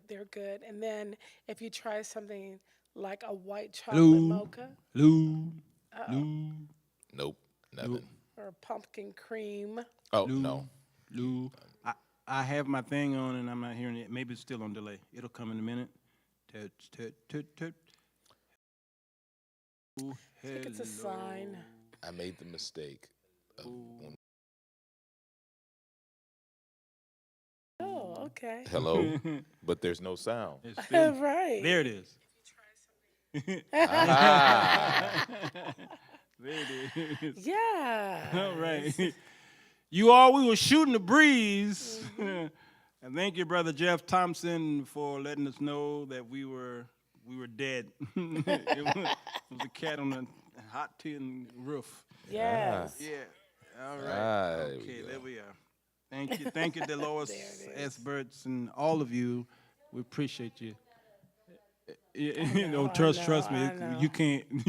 they're good. And then if you try something like a white chocolate Lou, mocha, Lou, uh-oh, Lou, Nope, Lou, nothing. or pumpkin cream. Oh Lou, no. Lou. I have my thing on and I'm not hearing it. Maybe it's still on delay. It'll come in a minute. Tut, tut, tut, tut. Ooh, I think it's a hello. sign. I made the mistake of when Oh, okay. hello, but there's no sound. It's still Right. there. It is. Aha! There it is. All right. Yes. You all, we were shooting the breeze. Hmm. And thank you, Brother Jeff Thompson, for letting us know that we were dead. It was a cat on a hot tin roof. Ah, Yes. Yeah. All ah, right. there we Okay, go. there we are. Thank you, Dolores There it S. is. Burts, and all of you. We appreciate you. I You know, know, I know, trust me. I know. You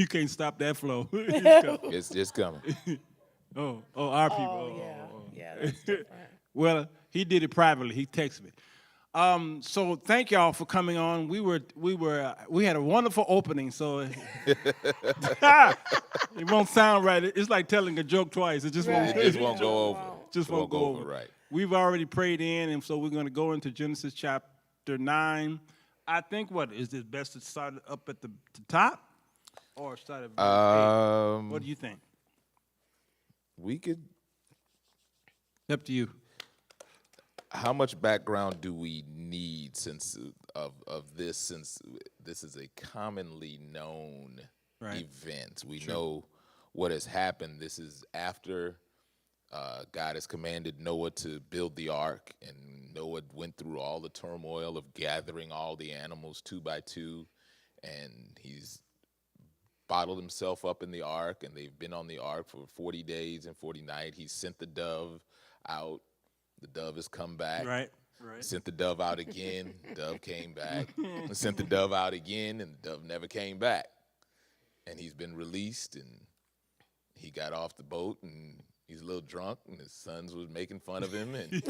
can't stop that flow. It's coming. It's just coming. Our people. Oh, yeah. Yeah, that's Oh. different. Well, he did it privately. He texted me. So thank y'all for coming on. We had a wonderful opening. So it won't sound right. It's like telling a joke twice. It just Right. won't. It just Yeah, won't go over. won't. Just It won't go over. right. We've already prayed in, and so we're going to go into Genesis chapter 9. I think what is it best to start up at the top or start at verse 8? What do you think? We could. Up to you. How much background do we need since of this? Since this is a commonly known Right. event, we know what has happened. This is after God has commanded Noah to build the ark, and Noah went through all the turmoil of gathering all the animals two by two, and he's bottled himself up in the ark, and they've been on the ark for 40 days and 40 nights. He sent the dove out. The dove has come back. Right. Sent the dove out again. Dove came back. Sent the dove out again, and the dove never came back. And he's been released, and he got off the boat, and he's a little drunk, and his sons was making fun of him, and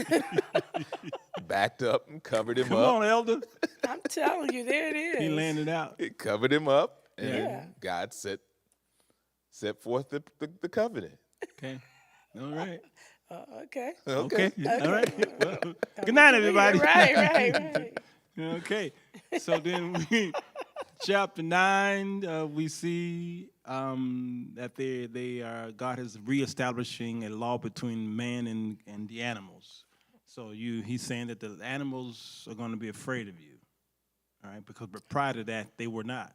backed up and covered him Come up. on, Elder. I'm telling you, there it is. He landed out. It covered him up, and Yeah. then God set forth the covenant. Okay. All right. Okay. Okay. All right. Well, Don't good need night, to read it. everybody. Right. Okay. So then chapter 9, we see that they are God is reestablishing a law between man and the animals. So he's saying that the animals are going to be afraid of you. All right, because but prior to that they were not.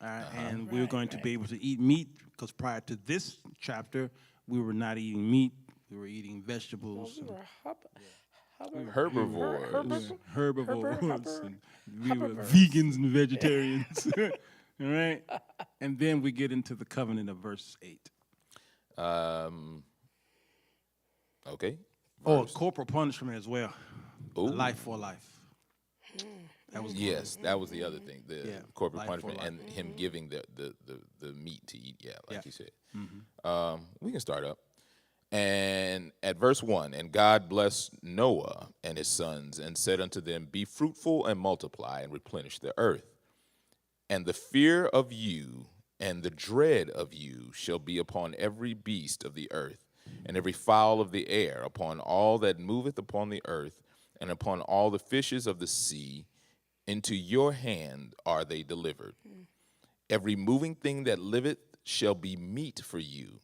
All right, and we're Right, going to right. be able to eat meat because prior to this chapter we were not eating meat. We were eating vegetables. We and- were Herbivores. herbivores, and we were Herbivores. vegans and vegetarians. All right, and then we get into the covenant of verse 8. Okay. Oh, corporal punishment as well. A Ooh. life for life. That was Yes, that was the other thing. The Yeah, corporate life for punishment life. and him giving the meat to eat. Yeah, like Yeah. you said. We can start up. And at verse 1, and God blessed Noah and his sons and said unto them, be fruitful and multiply and replenish the earth. And the fear of you and the dread of you shall be upon every beast of the earth, and every fowl of the air, upon all that moveth upon the earth, and upon all the fishes of the sea. Into your hand are they delivered. Every moving thing that liveth shall be meat for you.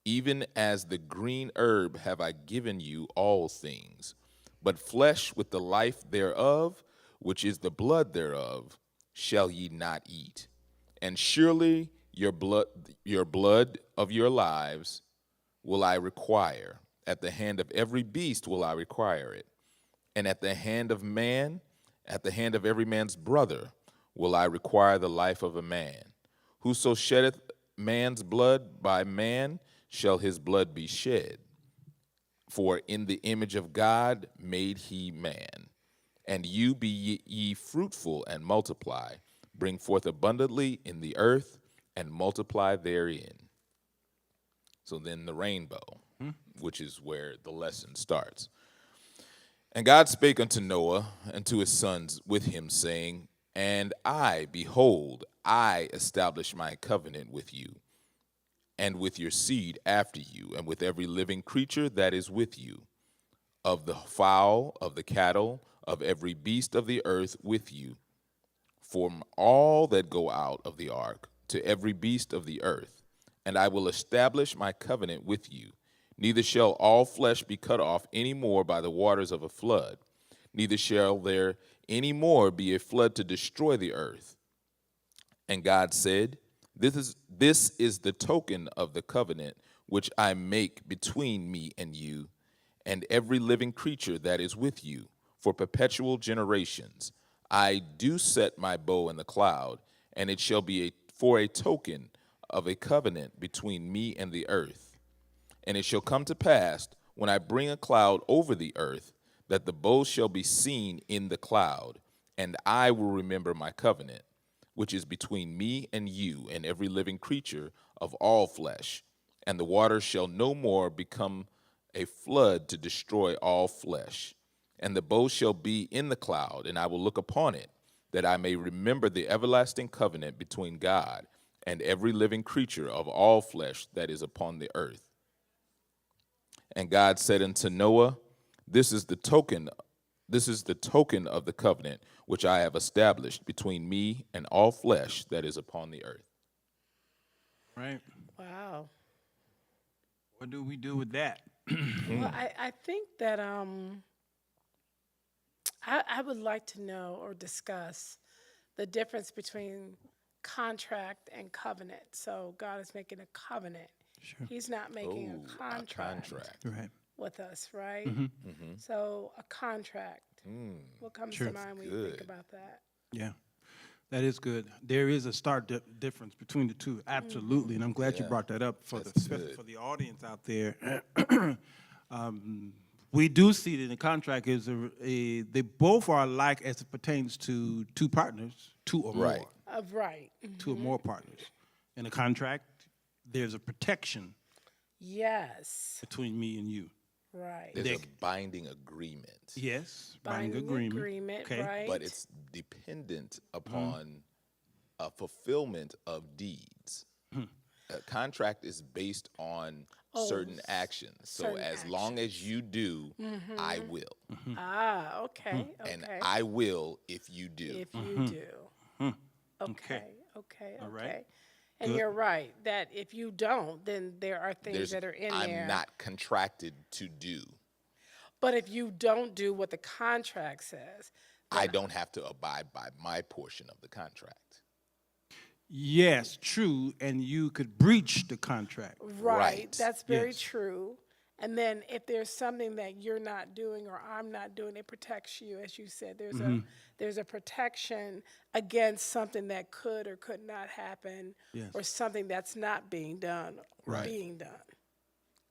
Even as the green herb have I given you all things. But flesh with the life thereof, which is the blood thereof, shall ye not eat. And surely your blood of your lives will I require. At the hand of every beast will I require it. And at the hand of man, at the hand of every man's brother, will I require the life of a man. Whoso sheddeth man's blood, by man shall his blood be shed. For in the image of God made he man. And you be ye fruitful and multiply, bring forth abundantly in the earth, and multiply therein. So then the rainbow, which is where the lesson starts. And God spake unto Noah and to his sons with him, saying, And I, behold, I establish my covenant with you, and with your seed after you, and with every living creature that is with you, of the fowl, of the cattle, of every beast of the earth with you, from all that go out of the ark, to every beast of the earth. And I will establish my covenant with you. Neither shall all flesh be cut off any more by the waters of a flood, neither shall there any more be a flood to destroy the earth. And God said, This is the token of the covenant which I make between me and you, and every living creature that is with you, for perpetual generations. I do set my bow in the cloud, and it shall be for a token of a covenant between me and the earth. And it shall come to pass, when I bring a cloud over the earth, that the bow shall be seen in the cloud, and I will remember my covenant, which is between me and you and every living creature of all flesh. And the waters shall no more become a flood to destroy all flesh. And the bow shall be in the cloud, and I will look upon it, that I may remember the everlasting covenant between God and every living creature of all flesh that is upon the earth. And God said unto Noah, This is the token of the covenant which I have established between me and all flesh that is upon the earth. Right? Wow. What do we do with that? Well, I think that I would like to know or discuss the difference between contract and covenant. So God is making a covenant. Sure. He's not making Ooh, a contract Right. with us, right? So a contract. What comes Sure. to mind when you think Good. about that? Yeah. That is good. There is a stark difference between the two, absolutely, and I'm glad you Yeah. brought that up That's especially good. for the audience out there. We do see that the contract is they both are alike as it pertains to two partners, two or Right. more, Right. two or more partners. In a contract, there's a protection Yes. between me and you. Right. There's They- a binding agreement, Yes, Binding agreement. Okay. right? but it's dependent upon a fulfillment of deeds. A contract is based on certain actions. So certain as long as you do, I will. Ah, okay. And Okay. I will if you do. If you do. Okay. Okay. All right. Okay. And you're right that if you don't, then there are things that are in I'm there. not contracted to do. But if you don't do what the contract says, I don't have to abide by my portion of the contract. Yes, true, and you could breach the contract. Right. That's very Yes. true. And then if there's something that you're not doing or I'm not doing, it protects you, as you said. There's a protection against something that could or could not happen, Yes. or something that's not being done or Right. being done.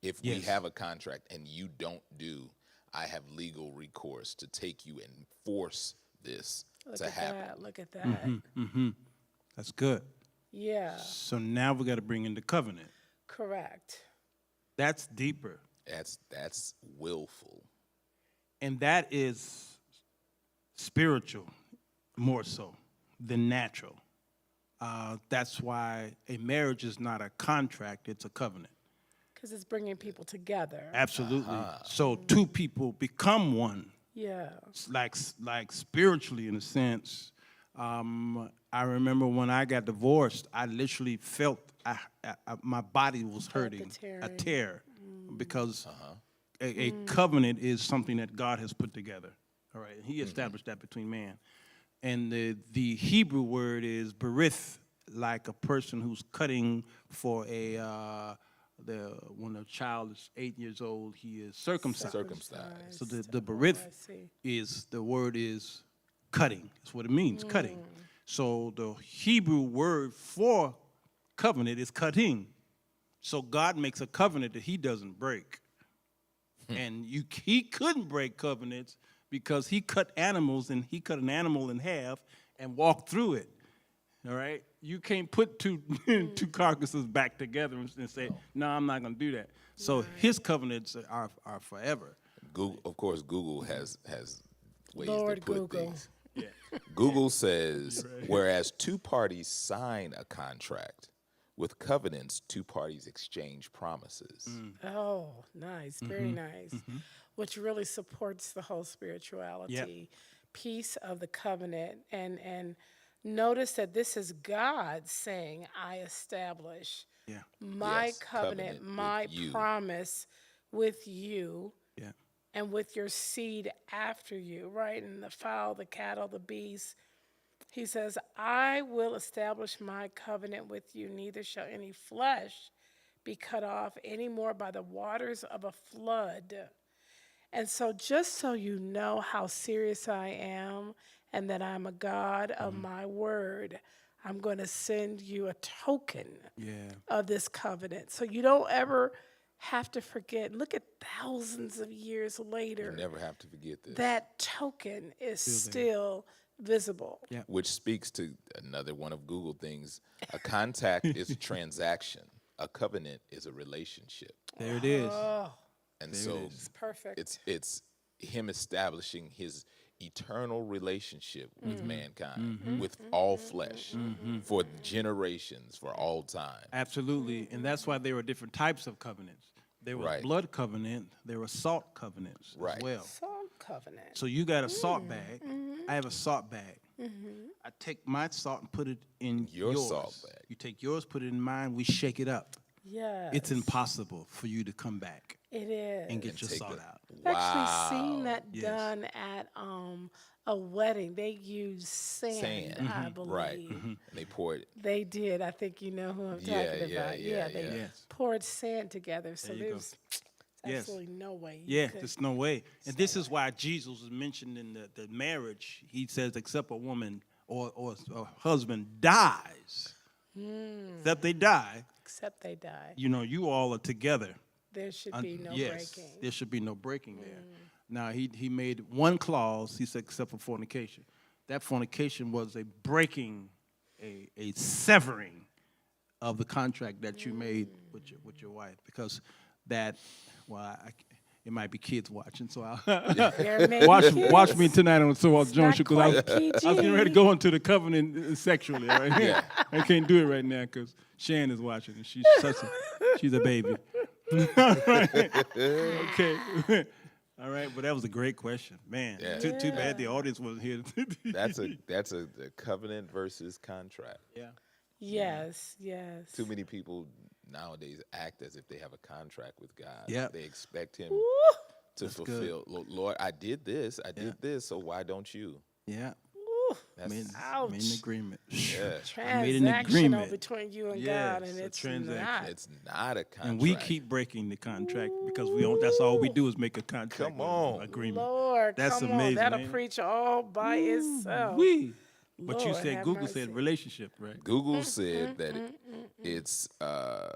If we Yes. have a contract and you don't do, I have legal recourse to take you and force this Look to at happen. that. Look at that. That's good. Yeah, So now we got to bring in the covenant. correct. That's deeper. That's willful. And that is spiritual more so than natural. That's why a marriage is not a contract, it's a covenant. Because it's bringing people together. Absolutely. So two people become one, Yeah. It's like spiritually in a sense. I remember when I got divorced, I literally felt my body was hurting, a tearing. tear, because a covenant is something that God has put together. All right, He established that between man, and the Hebrew word is berith, like a person who's cutting for when a child is 8 years old, he is circumcised. Circumcised. So the I berith see. the word is cutting. That's what it means, cutting. So the Hebrew word for covenant is cutting. So God makes a covenant that He doesn't break. And He couldn't break covenants because He cut animals, and He cut an animal in half and walked through it. All right? You can't put two carcasses back together and say, no, I'm not going to do that. So His covenants are forever. Google, of course, Google has ways Lord to put Google. things. Yeah. Google says, whereas two parties sign a contract, with covenants, two parties exchange promises. Oh, nice, very nice. Which really supports the whole spirituality piece of the covenant. And notice that this is God saying, I establish Yeah. my Yes, covenant, covenant with my you. promise with you Yeah. and with your seed after you, right? And the fowl, the cattle, the beast. He says, I will establish my covenant with you, neither shall any flesh be cut off any more by the waters of a flood. And so, just so you know how serious I am and that I'm a God of my word, I'm going to send you a token Yeah. of this covenant. So you don't ever have to forget. Look at thousands of years later. You never have to forget this. That token is still visible. Yeah. Which speaks to another one of Google things. A contact is a transaction. A covenant is a relationship. There it is. Oh, And so it's perfect. it's him establishing his eternal relationship with mankind, with all flesh, for generations, for all time. Absolutely. And that's why there were different types of covenants. There was Right. blood covenant, there were salt covenants Right. as well. Salt covenant. So you got a salt bag. I have a salt bag. I take my salt and put it in Your yours. salt bag. You take yours, put it in mine. We shake it up. Yes. It's impossible for you to come back It is. and get your take salt the- out. I've actually seen that Yes. done at a wedding. They used sand, I believe. Right. And they pour it. They did. I think you know who I'm Yeah, talking yeah, about. yeah, They yeah. Yes. poured sand together. So There you go. there's Yes. absolutely no way you Yeah, could. there's no way. And this is why Jesus is mentioned in the marriage. He says, except a woman or a husband dies, except they die, Except they die. you all are together. There should be no yes, breaking. there should be no breaking there. Now, he made one clause, he said, except for fornication. That fornication was a breaking, a severing of the contract that you made with your wife. Because that, well, it might be kids watching, so I'll There may be watch kids. me tonight on So Jones not Show, because I was quite getting ready to PG. go into the covenant sexually, right? Yeah. I can't do it right now because Shan is watching, and she's a baby. All right. Okay. All right, but that was a great question, man. Yeah. Too bad the audience wasn't here. That's a covenant versus contract. Yeah. Yes, yes. Too many people nowadays act as if they have a contract with God. Yep. They expect him to That's good. fulfill. Lord, I did this, so why don't you? Yeah. That's, Made Ouch. an agreement. yeah. I made an Transactional agreement. between you and Yes, God, and a it's transaction. not. It's not a contract. And we keep breaking the contract because we don't. That's all we do is make a contract. Come on. agreement. Lord, That's come amazing, on. That'll ain't it? preach all by itself. But you Lord, said have Google mercy. said relationship, right? Google said that it's a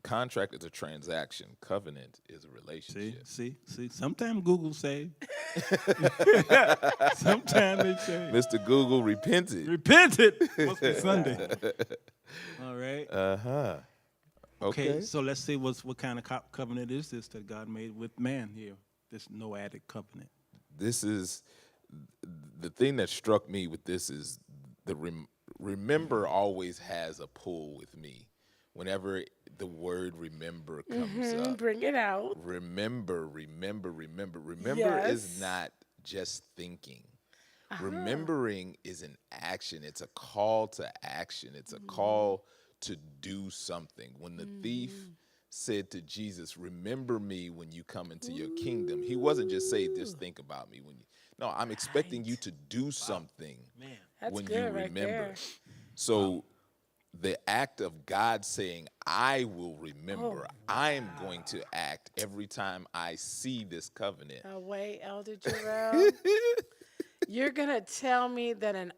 contract is a transaction. Covenant is a relationship. See. Sometimes Google say. Sometimes they say. Mr. Google repented. Repented. Must be Sunday. All right. Okay. So let's see what kind of covenant is this that God made with man here? This Noahic covenant. This is the thing that struck me with this is the remember always has a pull with me. Whenever the word remember comes up, Bring it out. remember. Remember Yes. is not just thinking. Remembering is an action. It's a call to action. It's a call to do something. When the thief said to Jesus, remember me when you come into your kingdom, he wasn't just saying, just think about me. No, I'm expecting you to do something That's when good you right remember. there. So the act of God saying, I will remember, I am going to act every time I see this covenant. Wait, Elder Jarrell. You're going to tell me that an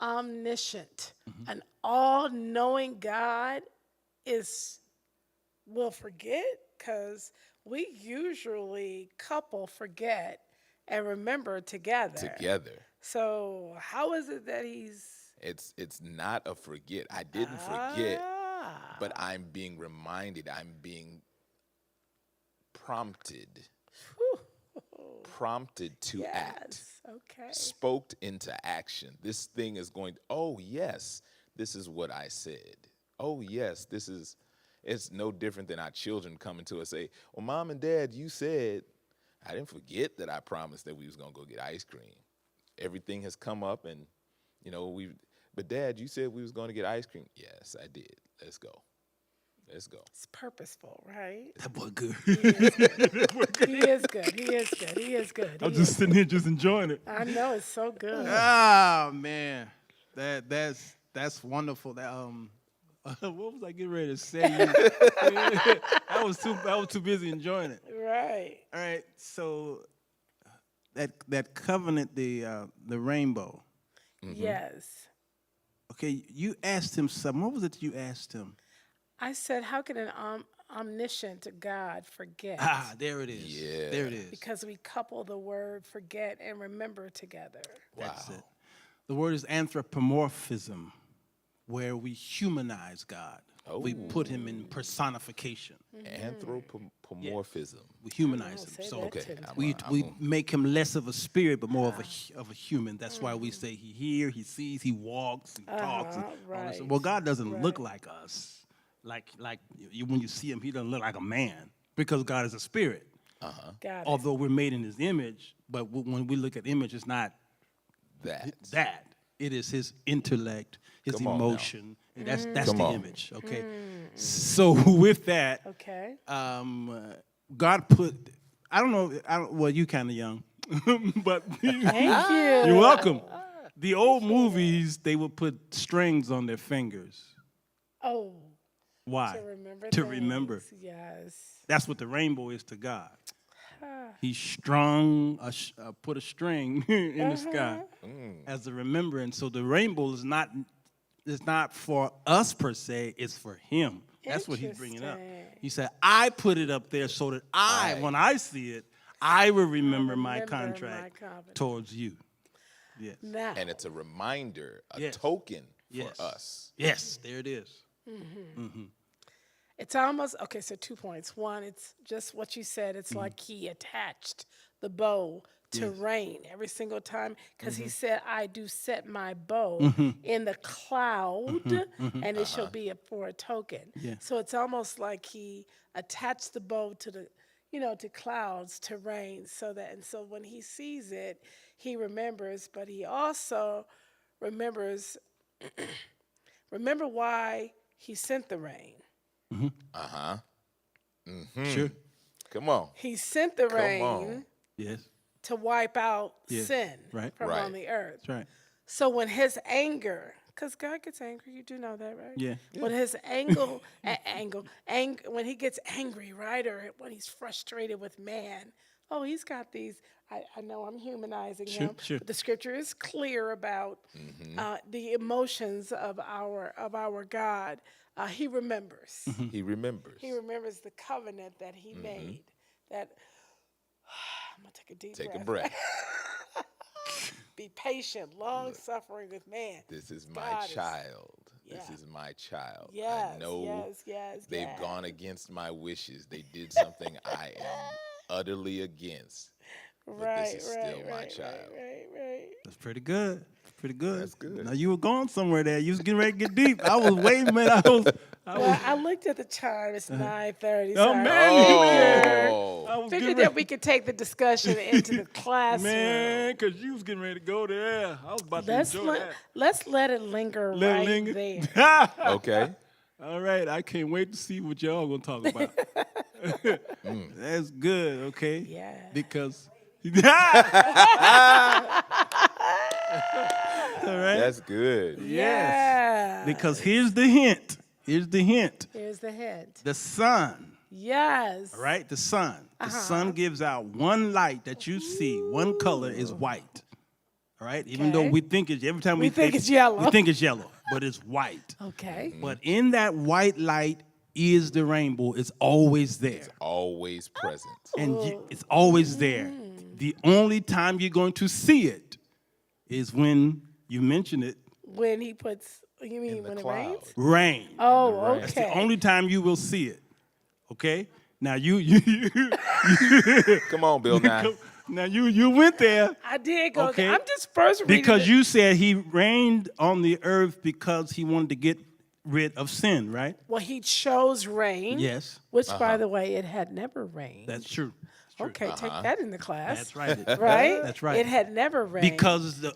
omniscient, an all-knowing God will forget? Because we usually couple forget and remember together. So how is it that he's... It's not a forget. I didn't forget, Ah. but I'm being reminded. I'm being prompted to act, Yes. Okay. spoke into action. This thing is going, oh, yes, this is what I said. Oh, yes, it's no different than our children coming to us and say, well, Mom and Dad, you said, I didn't forget that I promised that we was going to go get ice cream. Everything has come up and, but Dad, you said we was going to get ice cream. Yes, I did. Let's go. Let's go. It's purposeful, right? That boy good. He is good. He is good. He is good. I'm He just is- sitting here just enjoying it. I know it's so good. Ah man, that's wonderful. That what was I getting ready to say? I was too busy enjoying it. Right. All right, so that covenant, the rainbow. Yes. Okay, you asked him something. What was it you asked him? I said, how can an omniscient God forget? Ah, there it is. Yeah. There it is. Because we couple the word forget and remember together. That's it. The word is anthropomorphism, where we humanize God. We put him in personification. Anthropomorphism. We humanize him. say So that Okay. to me. we make him less of a spirit, but more of a human. That's why we say he hears, he sees, he walks, he talks. And all this. right. Well, God doesn't look like us. Like when you see him, he doesn't look like a man because God is a spirit. Got it. Although we're made in his image, but when we look at image, it's not that. It is his intellect, his Come on now. emotion. And that's Come the on. image. Okay. So with that, Okay. God put. I don't know. Well, you kind of young, but Thank you. you're welcome. The old movies, they would put strings on their fingers. Oh, Why? to remember. To remember. things. Yes. That's what the rainbow is to God. He strung, put a string in the sky as a remembrance. So the rainbow is not for us per se. It's for Him. That's what He's bringing up. Interesting. He said, "I put it up there so that when I see it, I will remember my remember my contract covenant." towards you." Yes. Now, And it's a reminder, a Yes. token Yes. for us. Yes. There it is. it's almost okay. So 2 points. One, it's just what you said. It's like he attached the bow to rain every single time because he said, "I do set my bow in the cloud, and it shall be for a token." Yeah. So it's almost like he attached the bow to the, to clouds to rain, so when he sees it, he remembers. But he also remembers. Remember why he sent the rain. Sure. Come on. He sent the rain on. Yes. to wipe out Yeah, sin right. from Right. on the earth. That's right. So when his anger, because God gets angry, you do know that, right? Yeah. When his when he gets angry, right, or when he's frustrated with man, he's got these. I know I'm humanizing him, sure. but the scripture is clear about the emotions of our God. He remembers. He remembers. He remembers the covenant that he made. That I'm gonna take a deep Take breath. a breath. Be patient, long suffering with man. This is my God is- child. Yeah. This is my child. Yes, I know yes. they've gone against my wishes. They did something I am utterly against. Right, this is right, still my right, child. Right. That's pretty good. Pretty good. That's good. Now you were going somewhere there. You was getting ready to get deep. I was waiting, man. Well, I looked at the time. It's 9:30. Oh, So I man. Oh, I was figured getting that ready, we could take the discussion into the classroom. man, because you was getting ready to go there. I was about to enjoy that. Let's let it linger Let it right linger. there. okay. All right, I can't wait to see what y'all gonna talk about. That's good, okay? Yeah. Because all right. That's good. Yes. Yeah. Because here's the hint. Here's the hint. Here's the hint. The sun, Yes. right? The sun. The sun gives out one light that you see. One color is white. All right? Even though Okay. we think it's every time We think it's yellow. We think it's yellow, but it's white. Okay. But in that white light is the rainbow. It's always there. Always present. And it's always there. The only time you're going to see it is when you mention it, When he puts, you mean the when it cloud. rains? rain. Oh, That's the okay. only time you will see it. Okay? Now you Come on, Bill Nye. now you went there I did go. Okay. I'm just first reading because it. you said he reigned on the earth because he wanted to get rid of sin, right? Well, he chose rain. Yes. Which, by the way, it had never rained. That's true. okay. Take that into class. That's right. Right. That's right. It had never rained. Because the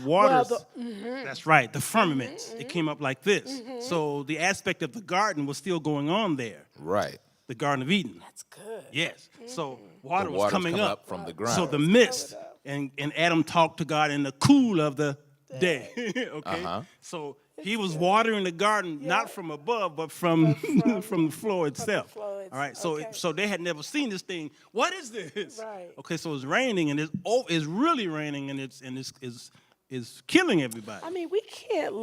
waters. Mm-hmm. That's right. The firmaments. It came up like this. So the aspect of the garden was still going on there. Right. The Garden of Eden. That's good. Yes. So water The was water's coming up from the ground. So the mist and Adam talked to God in the cool of the day. Okay. So he was watering the garden not from above, but from from the floor itself. floor All right. okay. So they had never seen this thing. What is this? Right. Okay. So it's raining and it's really raining and it's killing everybody. I mean, we can't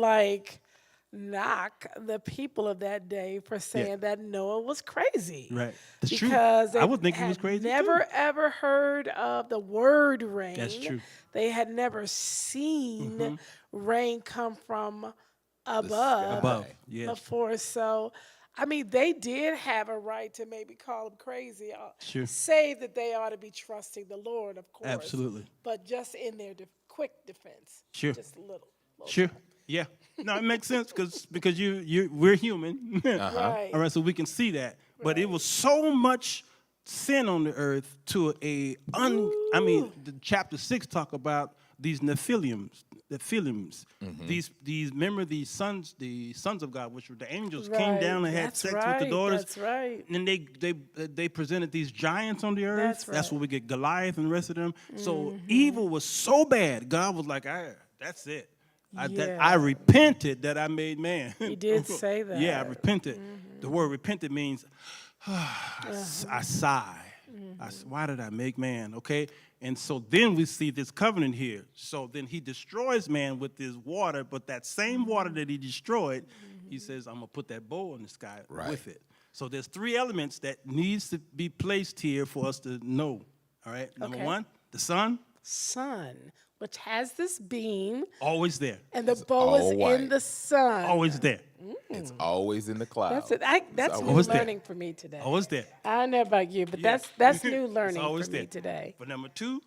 knock the people of that day for saying that Noah was crazy. Right. That's true. Because I they would think he was had crazy, too. never ever heard of the word rain. That's true. They had never seen rain come from above, Above, yes. before. So, I mean, they did have a right to maybe call him crazy. Sure. Say that they ought to be trusting the Lord, of course. Absolutely. But just in their quick defense. Sure. Just a little. Sure. Yeah. No, it makes sense because we're human. Right. All right, so we can see that. But it was so much sin on the earth to the chapter 6 talk about these Nephilims. These remember the sons of God, which were the angels, came Right. down and had That's sex with right. the daughters. That's right. And they presented these giants on the earth. That's where we get Goliath and the rest of them. So Mm-hmm. evil was so bad, God was like, that's it. I Yeah. repented that I made man. He did say that. Yeah, I repented. The word repented means I sigh. Why did I make man? Okay? And so then we see this covenant here. So then he destroys man with this water, but that same water that he destroyed, he says, I'm going to put that bow in the sky with it. So there's 3 elements that needs to be placed here for us to know. All right? Number Okay. 1, the sun, Sun, which has this beam, always there. and the bow is all white. in the sun. Always there. It's always in the clouds. That's it. That's new always there. learning for me today. Always there. I don't know about you, but Yeah. that's new It's learning always for there. me today. But number 2,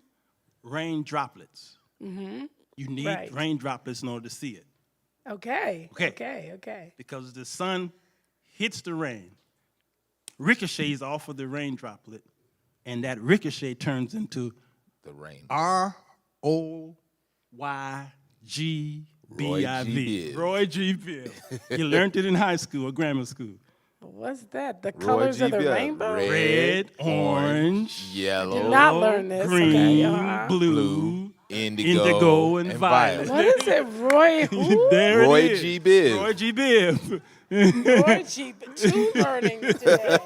rain droplets. You need Right. rain droplets in order to see it. Okay. Okay. Okay. Because the sun hits the rain, ricochets off of the rain droplet, and that ricochet turns into The rain. ROYGBIV. Roy G. Biv. You learned it in high school or grammar school. What's that? The colors G. of the Biv. rainbow? Red, orange, Yellow, Did not learn this. green, Okay, uh-huh. blue, indigo, and violet. What is it, Roy? Who? There Roy it is. G. Biv. Roy G. Biv. Roy G. 2 learnings today.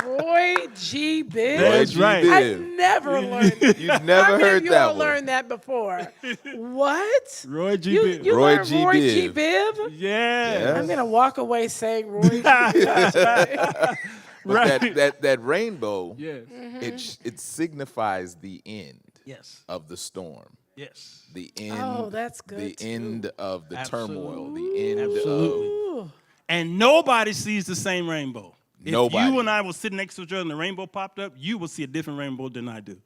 Roy G. Biv. That's G. right. Biv. I never learned that. You've never How many heard of you that all one. learned that before? What? Roy G. You, Biv. you Roy learned G. Roy G. Biv. Biv? Yeah. I'm gonna walk away saying Roy G. Biv. But that rainbow, Yes. it signifies the end Yes. of the storm. Yes. The end. Oh, that's good, The too. end of the turmoil. Absolutely. The end Absolutely. of Ooh. And nobody sees the same rainbow. If Nobody. you and I were sitting next to each other and the rainbow popped up, you will see a different rainbow than I do.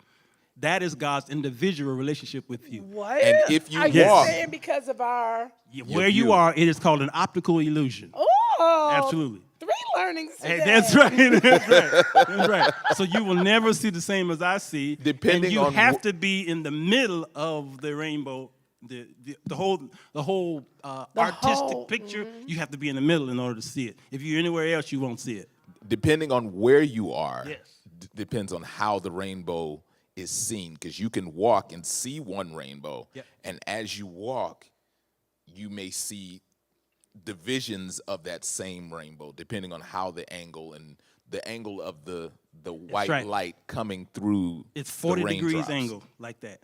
That is God's individual relationship with you. What? And if you Are you walk- saying because of our? Where you are, it is called an optical illusion. Oh, Absolutely. 3 learnings today. Hey, that's right. That's right. That's right. So you will never see the same as I see. Depending and you on have to be in the middle of the rainbow. The whole artistic whole, picture, you have to be in the middle in order to see it. If you're anywhere else, you won't see it. depending on where you are, Yes. depends on how the rainbow is seen. Because you can walk and see one rainbow, Yep. and as you walk, you may see divisions of that same rainbow, depending on how the angle of the white right. light coming through. It's the 40 degrees raindrops. angle, like that.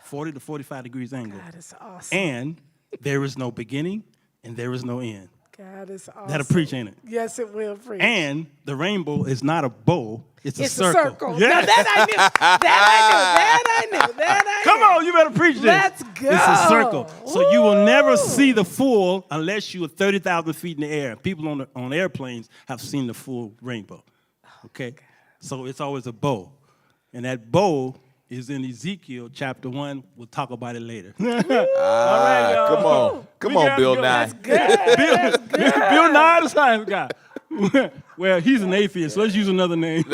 40 to 45 degrees angle. God is awesome. And there is no beginning and there is no end. God is awesome. That'll preach, ain't it? Yes, it will preach. And the rainbow is not a bow, it's a it's circle. a circle. Yeah. Now that I knew. That I knew. Come on, you better preach this. Let's go. It's a circle. So you will never see the full unless you are 30,000 feet in the air. People on airplanes have seen the full rainbow. Okay? So it's always a bow. And that bow is in Ezekiel chapter 1. We'll talk about it later. Ah, come on. Come on, got Bill Bill. Nye. Bill Nye, the science guy. Well, he's an atheist, so let's use another name. All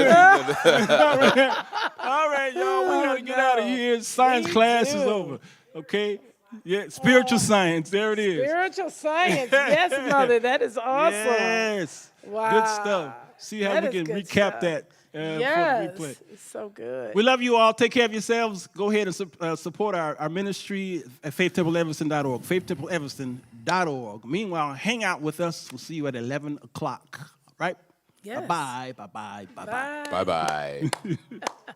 right, y'all, we got to get out of here. Science class is over. Okay? Yeah, spiritual science. There it is. Spiritual science. Yes, Mother, that is awesome. Yes. Wow. Good stuff. See how That we is can good recap stuff. that Yes, for the replay. it's so good. We love you all. Take care of yourselves. Go ahead and support our ministry at faithtempleevanston.org. Faithtempleevanston.org. Meanwhile, hang out with us. We'll see you at 11 o'clock. All right? Yes. Bye-bye. Bye-bye. Bye-bye. Bye. Bye bye.